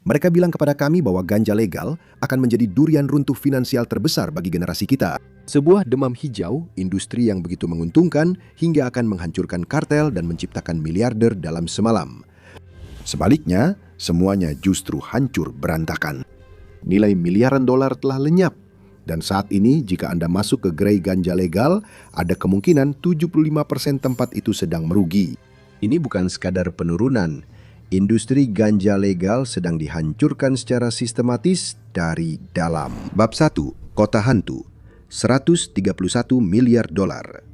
Mereka bilang kepada kami bahwa ganja legal akan menjadi durian runtuh finansial terbesar bagi generasi kita. Sebuah demam hijau, industri yang begitu menguntungkan hingga akan menghancurkan kartel dan menciptakan miliarder dalam semalam. Sebaliknya, semuanya justru hancur berantakan. Nilai miliaran dolar telah lenyap. Dan saat ini, jika Anda masuk ke gerai ganja legal, ada kemungkinan 75% tempat itu sedang merugi. Ini bukan sekadar penurunan. Industri ganja legal sedang dihancurkan secara sistematis dari dalam. Bab 1. Kota Hantu. 131 miliar dolar.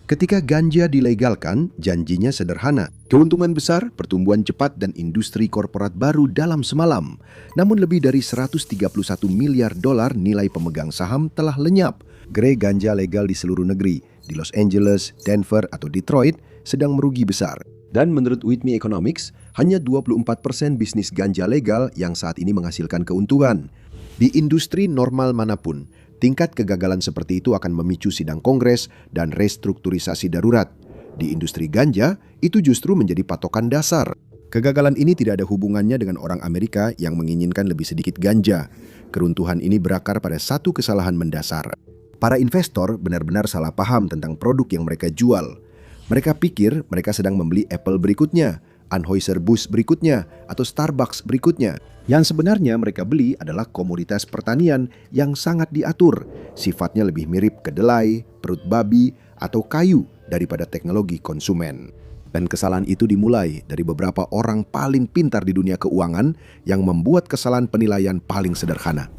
Ketika ganja dilegalkan, janjinya sederhana. Keuntungan besar, pertumbuhan cepat, dan industri korporat baru dalam semalam. Namun lebih dari 131 miliar dolar nilai pemegang saham telah lenyap. Gerai ganja legal di seluruh negeri, di Los Angeles, Denver, atau Detroit, sedang merugi besar. Dan menurut Whitney Economics, hanya 24% bisnis ganja legal yang saat ini menghasilkan keuntungan. Di industri normal manapun, tingkat kegagalan seperti itu akan memicu sidang kongres dan restrukturisasi darurat. Di industri ganja, itu justru menjadi patokan dasar. Kegagalan ini tidak ada hubungannya dengan orang Amerika yang menginginkan lebih sedikit ganja. Keruntuhan ini berakar pada satu kesalahan mendasar. Para investor benar-benar salah paham tentang produk yang mereka jual. Mereka pikir mereka sedang membeli Apple berikutnya, Anheuser-Busch berikutnya, atau Starbucks berikutnya. Yang sebenarnya mereka beli adalah komoditas pertanian yang sangat diatur. Sifatnya lebih mirip kedelai, perut babi, atau kayu daripada teknologi konsumen. Dan kesalahan itu dimulai dari beberapa orang paling pintar di dunia keuangan yang membuat kesalahan penilaian paling sederhana.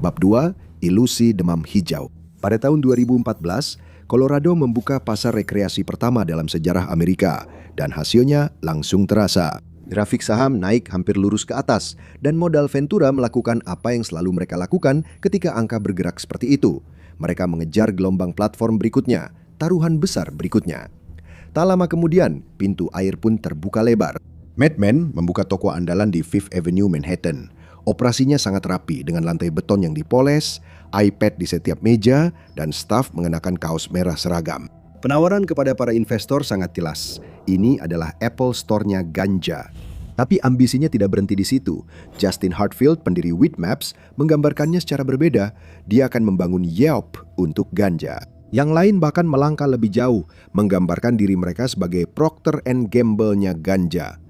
Bab 2. Ilusi demam hijau. Pada tahun 2014, Colorado membuka pasar rekreasi pertama dalam sejarah Amerika, dan hasilnya langsung terasa. Grafik saham naik hampir lurus ke atas, dan modal Ventura melakukan apa yang selalu mereka lakukan ketika angka bergerak seperti itu. Mereka mengejar gelombang platform berikutnya, taruhan besar berikutnya. Tak lama kemudian, pintu air pun terbuka lebar. Mad Men membuka toko andalan di Fifth Avenue, Manhattan. Operasinya sangat rapi dengan lantai beton yang dipoles, iPad di setiap meja, dan staf mengenakan kaos merah seragam. Penawaran kepada para investor sangat jelas. Ini adalah Apple Store-nya ganja. Tapi ambisinya tidak berhenti di situ. Justin Hartfield, pendiri Weedmaps, menggambarkannya secara berbeda. Dia akan membangun Yelp untuk ganja. Yang lain bahkan melangkah lebih jauh, menggambarkan diri mereka sebagai Procter & Gamble-nya ganja.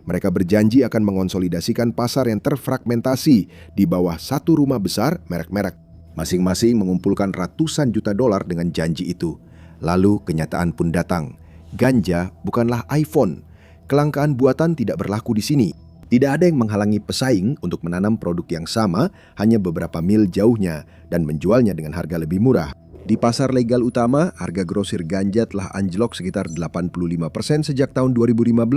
Mereka berjanji akan mengonsolidasikan pasar yang terfragmentasi di bawah satu rumah besar merek-merek. Masing-masing mengumpulkan ratusan juta dolar dengan janji itu. Lalu kenyataan pun datang. Ganja bukanlah iPhone. Kelangkaan buatan tidak berlaku di sini. Tidak ada yang menghalangi pesaing untuk menanam produk yang sama hanya beberapa mil jauhnya dan menjualnya dengan harga lebih murah. Di pasar legal utama, harga grosir ganja telah anjlok sekitar 85% sejak tahun 2015.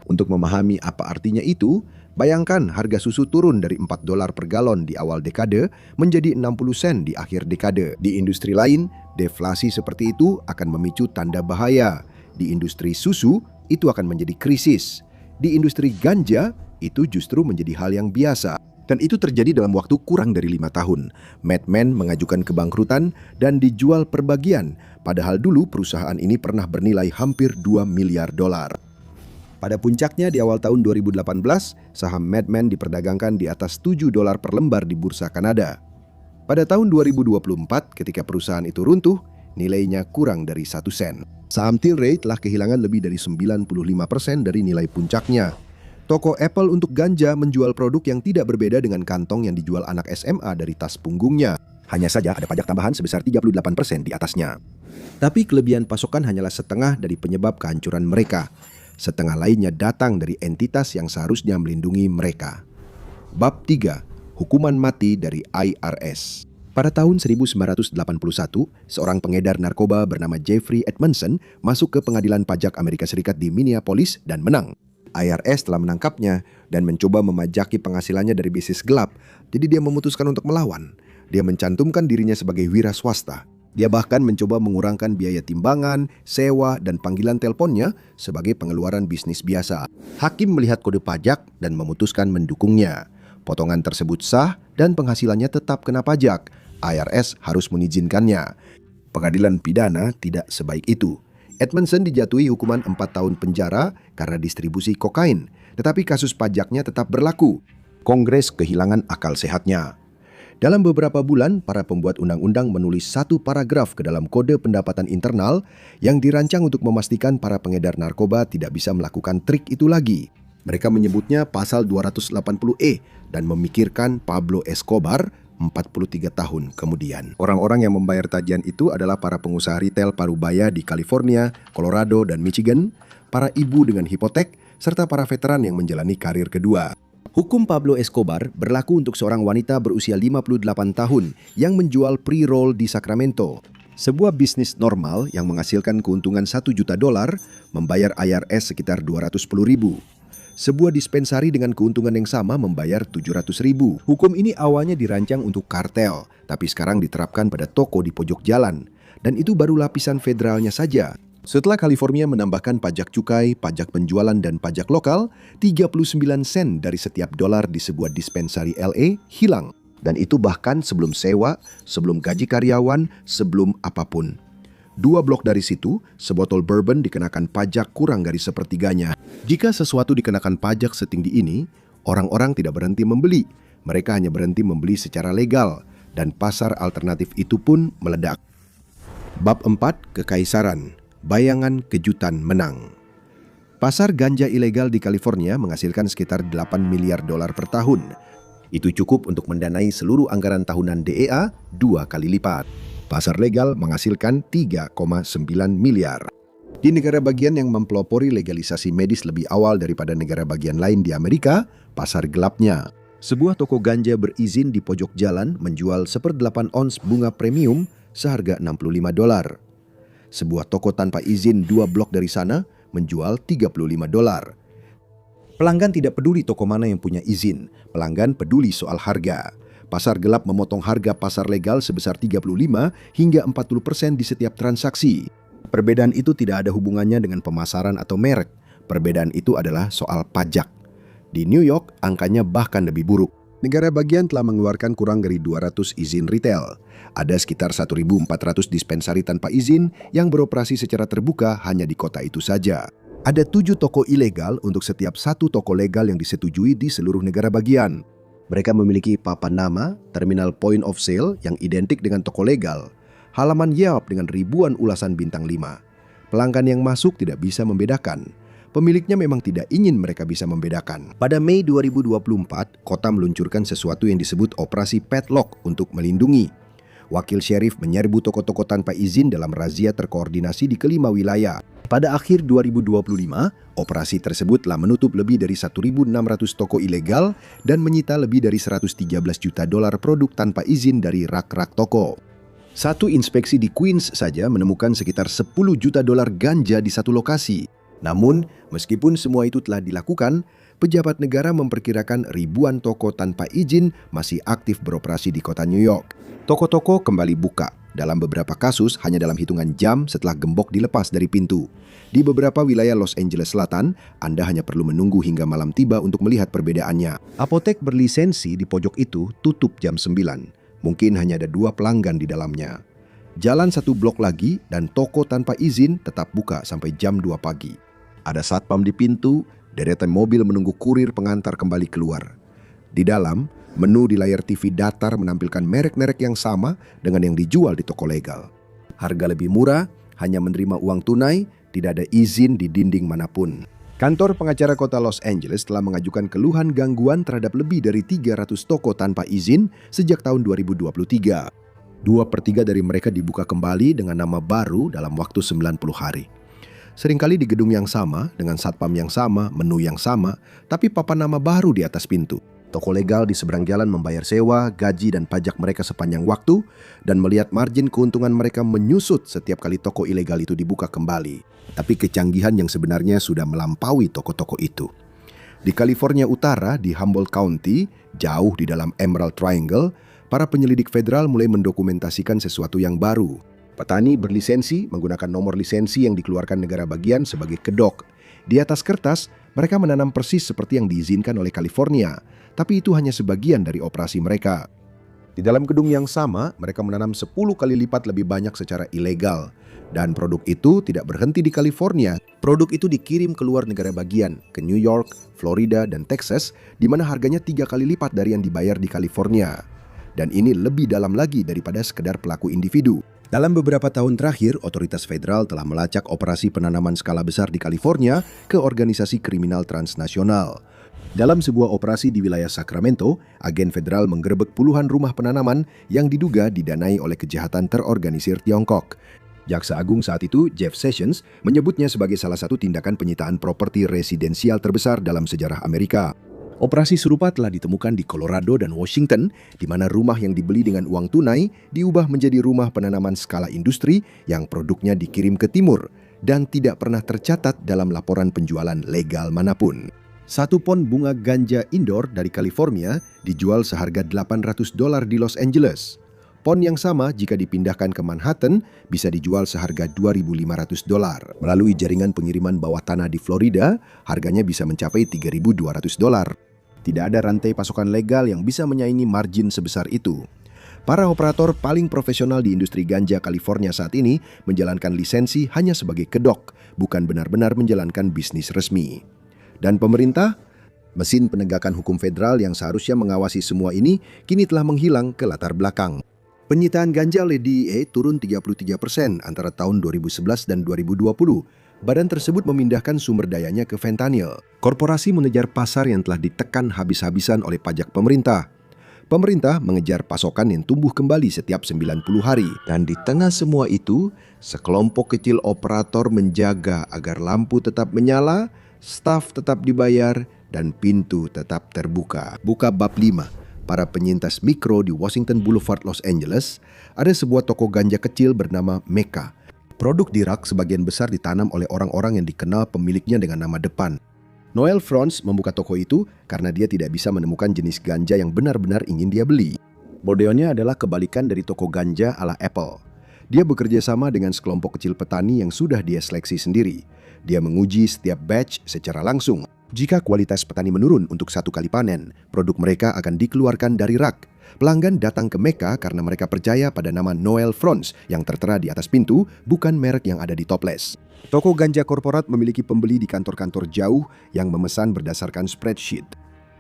Untuk memahami apa artinya itu, bayangkan harga susu turun dari $4 per galon di awal dekade menjadi 60 sen di akhir dekade. Di industri lain, deflasi seperti itu akan memicu tanda bahaya. Di industri susu, itu akan menjadi krisis. Di industri ganja, itu justru menjadi hal yang biasa. Dan itu terjadi dalam waktu kurang dari 5 tahun. Mad Men mengajukan kebangkrutan dan dijual per bagian. Padahal dulu perusahaan ini pernah bernilai hampir 2 miliar dolar. Pada puncaknya di awal tahun 2018, saham Mad Men diperdagangkan di atas $7 per lembar di bursa Kanada. Pada tahun 2024, ketika perusahaan itu runtuh, nilainya kurang dari 1 sen. Saham Tilray telah kehilangan lebih dari 95% dari nilai puncaknya. Toko Apple untuk ganja menjual produk yang tidak berbeda dengan kantong yang dijual anak SMA dari tas punggungnya. Hanya saja ada pajak tambahan sebesar 38% di atasnya. Tapi kelebihan pasokan hanyalah setengah dari penyebab kehancuran mereka. Setengah lainnya datang dari entitas yang seharusnya melindungi mereka. Bab 3. Hukuman mati dari IRS. Pada tahun 1981, seorang pengedar narkoba bernama Jeffrey Edmondson masuk ke pengadilan pajak Amerika Serikat di Minneapolis dan menang. IRS telah menangkapnya dan mencoba memajaki penghasilannya dari bisnis gelap, jadi dia memutuskan untuk melawan. Dia mencantumkan dirinya sebagai wira swasta. Dia bahkan mencoba mengurangkan biaya timbangan, sewa, dan panggilan teleponnya sebagai pengeluaran bisnis biasa. Hakim melihat kode pajak dan memutuskan mendukungnya. Potongan tersebut sah dan penghasilannya tetap kena pajak. IRS harus mengizinkannya. Pengadilan pidana tidak sebaik itu. Edmondson dijatuhi hukuman 4 tahun penjara karena distribusi kokain, tetapi kasus pajaknya tetap berlaku. Kongres kehilangan akal sehatnya. Dalam beberapa bulan, para pembuat undang-undang menulis satu paragraf ke dalam Kode Pendapatan Internal yang dirancang untuk memastikan para pengedar narkoba tidak bisa melakukan trik itu lagi. Mereka menyebutnya Pasal 280E dan memikirkan Pablo Escobar 43 tahun kemudian. Orang-orang yang membayar tagihan itu adalah para pengusaha retail parubaya di California, Colorado, dan Michigan, para ibu dengan hipotek, serta para veteran yang menjalani karir kedua. Hukum Pablo Escobar berlaku untuk seorang wanita berusia 58 tahun yang menjual pre-roll di Sacramento. Sebuah bisnis normal yang menghasilkan keuntungan $1 juta membayar IRS sekitar $210.000. Sebuah dispensari dengan keuntungan yang sama membayar $700.000. Hukum ini awalnya dirancang untuk kartel, tapi sekarang diterapkan pada toko di pojok jalan. Dan itu baru lapisan federalnya saja. Setelah California menambahkan pajak cukai, pajak penjualan, dan pajak lokal, 39 sen dari setiap dolar di sebuah dispensari LA hilang. Dan itu bahkan sebelum sewa, sebelum gaji karyawan, sebelum apapun. 2 blok dari situ, sebotol bourbon dikenakan pajak kurang dari sepertiganya. Jika sesuatu dikenakan pajak setinggi ini, orang-orang tidak berhenti membeli. Mereka hanya berhenti membeli secara legal, dan pasar alternatif itu pun meledak. Bab 4, Kekaisaran. Bayangan kejutan menang. Pasar ganja ilegal di California menghasilkan sekitar $8 miliar per tahun. Itu cukup untuk mendanai seluruh anggaran tahunan DEA 2 kali lipat. Pasar legal menghasilkan 3,9 miliar. Di negara bagian yang mempelopori legalisasi medis lebih awal daripada negara bagian lain di Amerika, pasar gelapnya. Sebuah toko ganja berizin di pojok jalan menjual 1/8 ons bunga premium seharga $65. Sebuah toko tanpa izin 2 blok dari sana menjual $35. Pelanggan tidak peduli toko mana yang punya izin. Pelanggan peduli soal harga. Pasar gelap memotong harga pasar legal sebesar 35 hingga 40% di setiap transaksi. Perbedaan itu tidak ada hubungannya dengan pemasaran atau merek. Perbedaan itu adalah soal pajak. Di New York, angkanya bahkan lebih buruk. Negara bagian telah mengeluarkan kurang dari 200 izin retail. Ada sekitar 1.400 dispensari tanpa izin yang beroperasi secara terbuka hanya di kota itu saja. Ada 7 toko ilegal untuk setiap 1 toko legal yang disetujui di seluruh negara bagian. Mereka memiliki papan nama, terminal point of sale yang identik dengan toko legal, halaman Yelp dengan ribuan ulasan bintang 5. Pelanggan yang masuk tidak bisa membedakan. Pemiliknya memang tidak ingin mereka bisa membedakan. Pada Mei 2024, kota meluncurkan sesuatu yang disebut Operasi Padlock untuk melindungi. Wakil syerif menyerbu toko-toko tanpa izin dalam razia terkoordinasi di kelima wilayah. Pada akhir 2025, operasi tersebut telah menutup lebih dari 1.600 toko ilegal dan menyita lebih dari $113 juta produk tanpa izin dari rak-rak toko. Satu inspeksi di Queens saja menemukan sekitar $10 juta ganja di satu lokasi. Namun, meskipun semua itu telah dilakukan, pejabat negara memperkirakan ribuan toko tanpa izin masih aktif beroperasi di kota New York. Toko-toko kembali buka, dalam beberapa kasus hanya dalam hitungan jam setelah gembok dilepas dari pintu. Di beberapa wilayah Los Angeles Selatan, Anda hanya perlu menunggu hingga malam tiba untuk melihat perbedaannya. Apotek berlisensi di pojok itu tutup jam 9. Mungkin hanya ada 2 pelanggan di dalamnya. Jalan 1 blok lagi dan toko tanpa izin tetap buka sampai jam 2 pagi. Ada satpam di pintu, deretan mobil menunggu kurir pengantar kembali keluar. Di dalam, menu di layar TV datar menampilkan merek-merek yang sama dengan yang dijual di toko legal. Harga lebih murah, hanya menerima uang tunai, tidak ada izin di dinding manapun. Kantor pengacara kota Los Angeles telah mengajukan keluhan gangguan terhadap lebih dari 300 toko tanpa izin sejak tahun 2023. 2/3 dari mereka dibuka kembali dengan nama baru dalam waktu 90 hari. Seringkali di gedung yang sama, dengan satpam yang sama, menu yang sama, tapi papan nama baru di atas pintu. Toko legal di seberang jalan membayar sewa, gaji, dan pajak mereka sepanjang waktu, dan melihat margin keuntungan mereka menyusut setiap kali toko ilegal itu dibuka kembali. Tapi kecanggihan yang sebenarnya sudah melampaui toko-toko itu. Di California Utara, di Humboldt County, jauh di dalam Emerald Triangle, para penyelidik federal mulai mendokumentasikan sesuatu yang baru. Petani berlisensi menggunakan nomor lisensi yang dikeluarkan negara bagian sebagai kedok. Di atas kertas, mereka menanam persis seperti yang diizinkan oleh California, tapi itu hanya sebagian dari operasi mereka. Di dalam gedung yang sama, mereka menanam 10 kali lipat lebih banyak secara ilegal. Dan produk itu tidak berhenti di California. Produk itu dikirim ke luar negara bagian, ke New York, Florida, dan Texas, di mana harganya 3 kali lipat dari yang dibayar di California. Dan ini lebih dalam lagi daripada sekedar pelaku individu. Dalam beberapa tahun terakhir, otoritas federal telah melacak operasi penanaman skala besar di California ke organisasi kriminal transnasional. Dalam sebuah operasi di wilayah Sacramento, agen federal menggerebek puluhan rumah penanaman yang diduga didanai oleh kejahatan terorganisir Tiongkok. Jaksa Agung saat itu, Jeff Sessions, menyebutnya sebagai salah satu tindakan penyitaan properti residensial terbesar dalam sejarah Amerika. Operasi serupa telah ditemukan di Colorado dan Washington, di mana rumah yang dibeli dengan uang tunai diubah menjadi rumah penanaman skala industri yang produknya dikirim ke timur dan tidak pernah tercatat dalam laporan penjualan legal manapun. 1 pon bunga ganja indoor dari California dijual seharga $800 di Los Angeles. Pon yang sama jika dipindahkan ke Manhattan bisa dijual seharga $2.500. Melalui jaringan pengiriman bawah tanah di Florida, harganya bisa mencapai $3.200. Tidak ada rantai pasokan legal yang bisa menyaingi margin sebesar itu. Para operator paling profesional di industri ganja California saat ini menjalankan lisensi hanya sebagai kedok, bukan benar-benar menjalankan bisnis resmi. Dan pemerintah, mesin penegakan hukum federal yang seharusnya mengawasi semua ini, kini telah menghilang ke latar belakang. Penyitaan ganja oleh DEA turun 33% antara tahun 2011 dan 2020. Badan tersebut memindahkan sumber dayanya ke fentanyl. Korporasi mengejar pasar yang telah ditekan habis-habisan oleh pajak pemerintah. Pemerintah mengejar pasokan yang tumbuh kembali setiap 90 hari. Dan di tengah semua itu, sekelompok kecil operator menjaga agar lampu tetap menyala, staf tetap dibayar, dan pintu tetap terbuka. Buka bab 5. Para penyintas mikro di Washington Boulevard, Los Angeles, ada sebuah toko ganja kecil bernama Mecca. Produk di rak sebagian besar ditanam oleh orang-orang yang dikenal pemiliknya dengan nama depan. Noel Franz membuka toko itu karena dia tidak bisa menemukan jenis ganja yang benar-benar ingin dia beli. Bordeauxnya adalah kebalikan dari toko ganja ala Apple. Dia bekerja sama dengan sekelompok kecil petani yang sudah dia seleksi sendiri. Dia menguji setiap batch secara langsung. Jika kualitas petani menurun untuk 1 kali panen, produk mereka akan dikeluarkan dari rak. Pelanggan datang ke Mecca karena mereka percaya pada nama Noel Franz yang tertera di atas pintu, bukan merek yang ada di toples. Toko ganja korporat memiliki pembeli di kantor-kantor jauh yang memesan berdasarkan spreadsheet.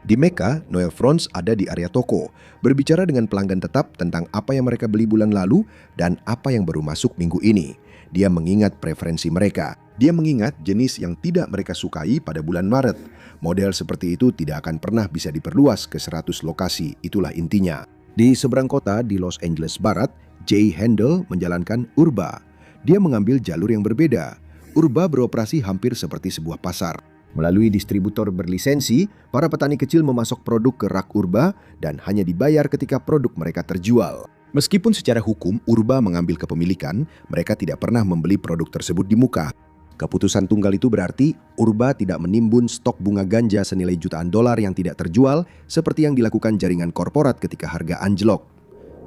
Di Mecca, Noel Franz ada di area toko, berbicara dengan pelanggan tetap tentang apa yang mereka beli bulan lalu dan apa yang baru masuk minggu ini. Dia mengingat preferensi mereka. Dia mengingat jenis yang tidak mereka sukai pada bulan Maret. Model seperti itu tidak akan pernah bisa diperluas ke 100 lokasi, itulah intinya. Di seberang kota di Los Angeles Barat, Jay Handel menjalankan Urba. Dia mengambil jalur yang berbeda. Urba beroperasi hampir seperti sebuah pasar. Melalui distributor berlisensi, para petani kecil memasok produk ke rak Urba dan hanya dibayar ketika produk mereka terjual. Meskipun secara hukum Urba mengambil kepemilikan, mereka tidak pernah membeli produk tersebut di muka. Keputusan tunggal itu berarti Urba tidak menimbun stok bunga ganja senilai jutaan dolar yang tidak terjual seperti yang dilakukan jaringan korporat ketika harga anjlok.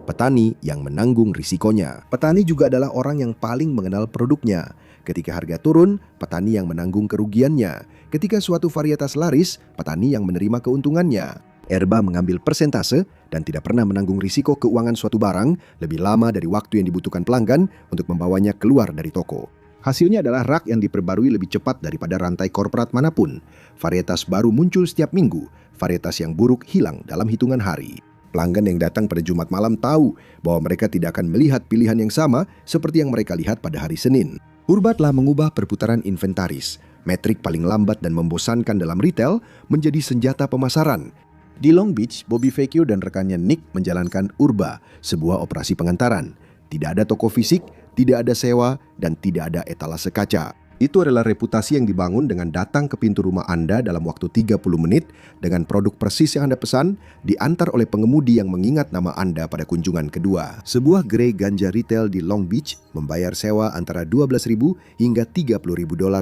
Petani yang menanggung risikonya. Petani juga adalah orang yang paling mengenal produknya. Ketika harga turun, petani yang menanggung kerugiannya. Ketika suatu varietas laris, petani yang menerima keuntungannya. Herba mengambil persentase dan tidak pernah menanggung risiko keuangan suatu barang lebih lama dari waktu yang dibutuhkan pelanggan untuk membawanya keluar dari toko. Hasilnya adalah rak yang diperbarui lebih cepat daripada rantai korporat manapun. Varietas baru muncul setiap minggu, varietas yang buruk hilang dalam hitungan hari. Pelanggan yang datang pada Jumat malam tahu bahwa mereka tidak akan melihat pilihan yang sama seperti yang mereka lihat pada hari Senin. Urba telah mengubah perputaran inventaris, metrik paling lambat dan membosankan dalam retail, menjadi senjata pemasaran. Di Long Beach, Bobby Vecchio dan rekannya Nick menjalankan Urba, sebuah operasi pengantaran. Tidak ada toko fisik, tidak ada sewa, dan tidak ada etalase kaca. Itu adalah reputasi yang dibangun dengan datang ke pintu rumah Anda dalam waktu 30 menit dengan produk persis yang Anda pesan, diantar oleh pengemudi yang mengingat nama Anda pada kunjungan kedua. Sebuah gerai ganja retail di Long Beach membayar sewa antara $12.000 hingga $30.000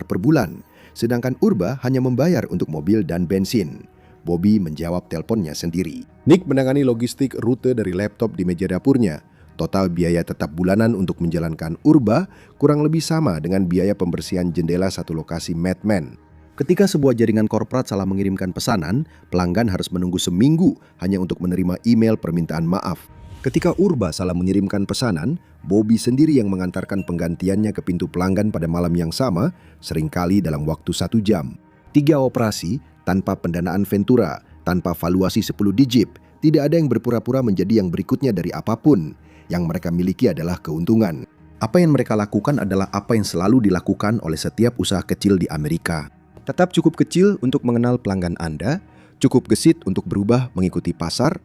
per bulan, sedangkan Urba hanya membayar untuk mobil dan bensin. Bobby menjawab teleponnya sendiri. Nick menangani logistik rute dari laptop di meja dapurnya. Total biaya tetap bulanan untuk menjalankan Urba kurang lebih sama dengan biaya pembersihan jendela satu lokasi Mad Men. Ketika sebuah jaringan korporat salah mengirimkan pesanan, pelanggan harus menunggu seminggu hanya untuk menerima email permintaan maaf. Ketika Urba salah mengirimkan pesanan, Bobby sendiri yang mengantarkan penggantiannya ke pintu pelanggan pada malam yang sama, seringkali dalam waktu 1 jam. 3 operasi, tanpa pendanaan Ventura, tanpa valuasi 10 digit, tidak ada yang berpura-pura menjadi yang berikutnya dari apapun. Yang mereka miliki adalah keuntungan. Apa yang mereka lakukan adalah apa yang selalu dilakukan oleh setiap usaha kecil di Amerika. Tetap cukup kecil untuk mengenal pelanggan Anda, cukup gesit untuk berubah mengikuti pasar,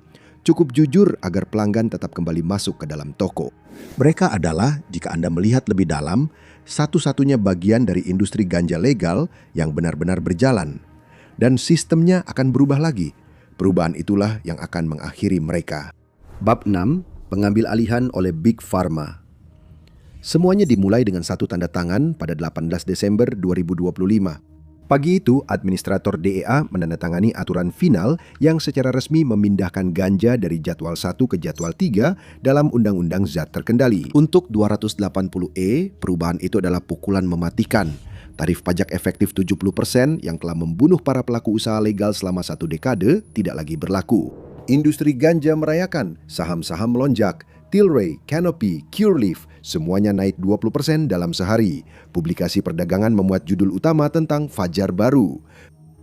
cukup jujur agar pelanggan tetap kembali masuk ke dalam toko. Mereka adalah, jika Anda melihat lebih dalam, satu-satunya bagian dari industri ganja legal yang benar-benar berjalan. Dan sistemnya akan berubah lagi. Perubahan itulah yang akan mengakhiri mereka. Bab 6, pengambil alihan oleh Big Pharma. Semuanya dimulai dengan satu tanda tangan pada 18 Desember 2025. Pagi itu, administrator DEA menandatangani aturan final yang secara resmi memindahkan ganja dari jadwal 1 ke jadwal 3 dalam Undang-Undang Zat Terkendali. Untuk 280E, perubahan itu adalah pukulan mematikan. Tarif pajak efektif 70% yang telah membunuh para pelaku usaha legal selama 1 dekade tidak lagi berlaku. Industri ganja merayakan, saham-saham melonjak. Tilray, Canopy, Curaleaf, semuanya naik 20% dalam sehari. Publikasi perdagangan memuat judul utama tentang Fajar Baru.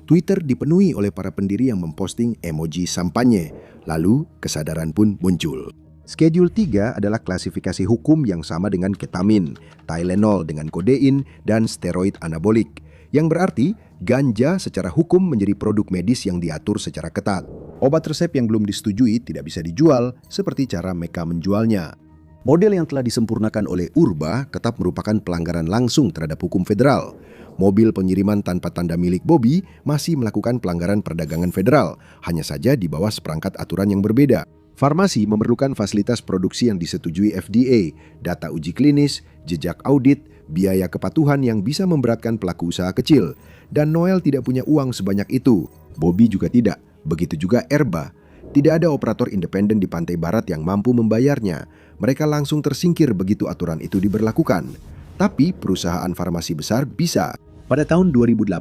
Twitter dipenuhi oleh para pendiri yang memposting emoji sampanye. Lalu, kesadaran pun muncul. Schedule 3 adalah klasifikasi hukum yang sama dengan ketamin, Tylenol dengan kodein, dan steroid anabolik. Yang berarti, ganja secara hukum menjadi produk medis yang diatur secara ketat. Obat resep yang belum disetujui tidak bisa dijual, seperti cara mereka menjualnya. Model yang telah disempurnakan oleh Urba tetap merupakan pelanggaran langsung terhadap hukum federal. Mobil pengiriman tanpa tanda milik Bobby masih melakukan pelanggaran perdagangan federal, hanya saja di bawah seperangkat aturan yang berbeda. Farmasi memerlukan fasilitas produksi yang disetujui FDA, data uji klinis, jejak audit, biaya kepatuhan yang bisa memberatkan pelaku usaha kecil. Dan Noel tidak punya uang sebanyak itu. Bobby juga tidak. Begitu juga Erba. Tidak ada operator independen di pantai barat yang mampu membayarnya. Mereka langsung tersingkir begitu aturan itu diberlakukan. Tapi perusahaan farmasi besar bisa. Pada tahun 2018,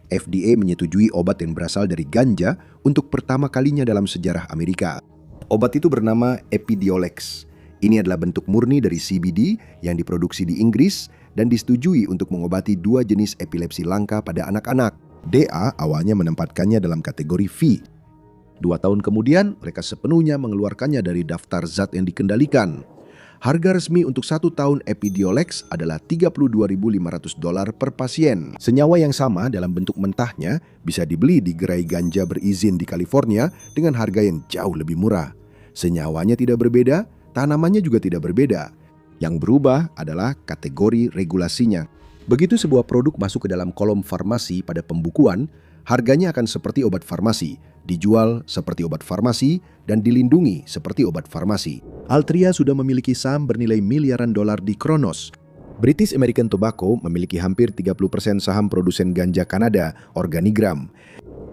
FDA menyetujui obat yang berasal dari ganja untuk pertama kalinya dalam sejarah Amerika. Obat itu bernama Epidiolex. Ini adalah bentuk murni dari CBD yang diproduksi di Inggris dan disetujui untuk mengobati 2 jenis epilepsi langka pada anak-anak. DA awalnya menempatkannya dalam kategori V. 2 tahun kemudian, mereka sepenuhnya mengeluarkannya dari daftar zat yang dikendalikan. Harga resmi untuk 1 tahun Epidiolex adalah $32.500 per pasien. Senyawa yang sama dalam bentuk mentahnya bisa dibeli di gerai ganja berizin di California dengan harga yang jauh lebih murah. Senyawanya tidak berbeda, tanamannya juga tidak berbeda. Yang berubah adalah kategori regulasinya. Begitu sebuah produk masuk ke dalam kolom farmasi pada pembukuan, harganya akan seperti obat farmasi, dijual seperti obat farmasi, dan dilindungi seperti obat farmasi. Altria sudah memiliki saham bernilai miliaran dolar di Kronos. British American Tobacco memiliki hampir 30% saham produsen ganja Kanada, Organigram.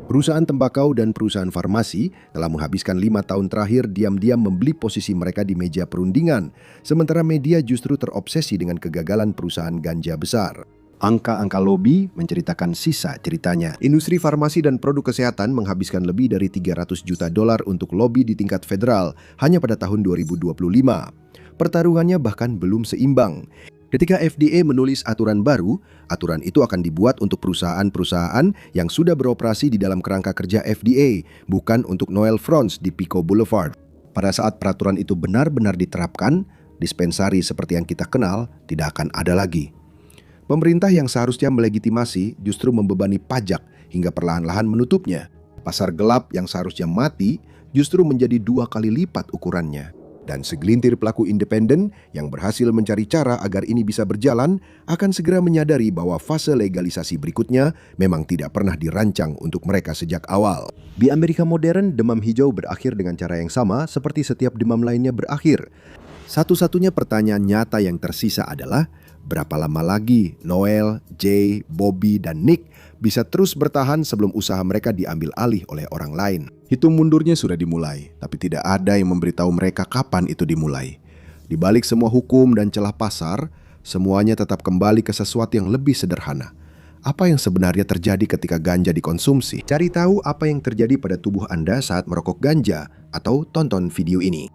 Perusahaan tembakau dan perusahaan farmasi telah menghabiskan 5 tahun terakhir diam-diam membeli posisi mereka di meja perundingan, sementara media justru terobsesi dengan kegagalan perusahaan ganja besar. Angka-angka lobi menceritakan sisa ceritanya. Industri farmasi dan produk kesehatan menghabiskan lebih dari $300 juta untuk lobi di tingkat federal hanya pada tahun 2025. Pertarungannya bahkan belum seimbang. Ketika FDA menulis aturan baru, aturan itu akan dibuat untuk perusahaan-perusahaan yang sudah beroperasi di dalam kerangka kerja FDA, bukan untuk Noel Frons di Pico Boulevard. Pada saat peraturan itu benar-benar diterapkan, dispensari seperti yang kita kenal tidak akan ada lagi. Pemerintah yang seharusnya melegitimasi justru membebani pajak hingga perlahan-lahan menutupnya. Pasar gelap yang seharusnya mati justru menjadi 2 kali lipat ukurannya. Dan segelintir pelaku independen yang berhasil mencari cara agar ini bisa berjalan akan segera menyadari bahwa fase legalisasi berikutnya memang tidak pernah dirancang untuk mereka sejak awal. Di Amerika modern, demam hijau berakhir dengan cara yang sama seperti setiap demam lainnya berakhir. Satu-satunya pertanyaan nyata yang tersisa adalah, berapa lama lagi Noel, Jay, Bobby, dan Nick bisa terus bertahan sebelum usaha mereka diambil alih oleh orang lain? Hitung mundurnya sudah dimulai, tapi tidak ada yang memberitahu mereka kapan itu dimulai. Di balik semua hukum dan celah pasar, semuanya tetap kembali ke sesuatu yang lebih sederhana. Apa yang sebenarnya terjadi ketika ganja dikonsumsi? Cari tahu apa yang terjadi pada tubuh Anda saat merokok ganja, atau tonton video ini.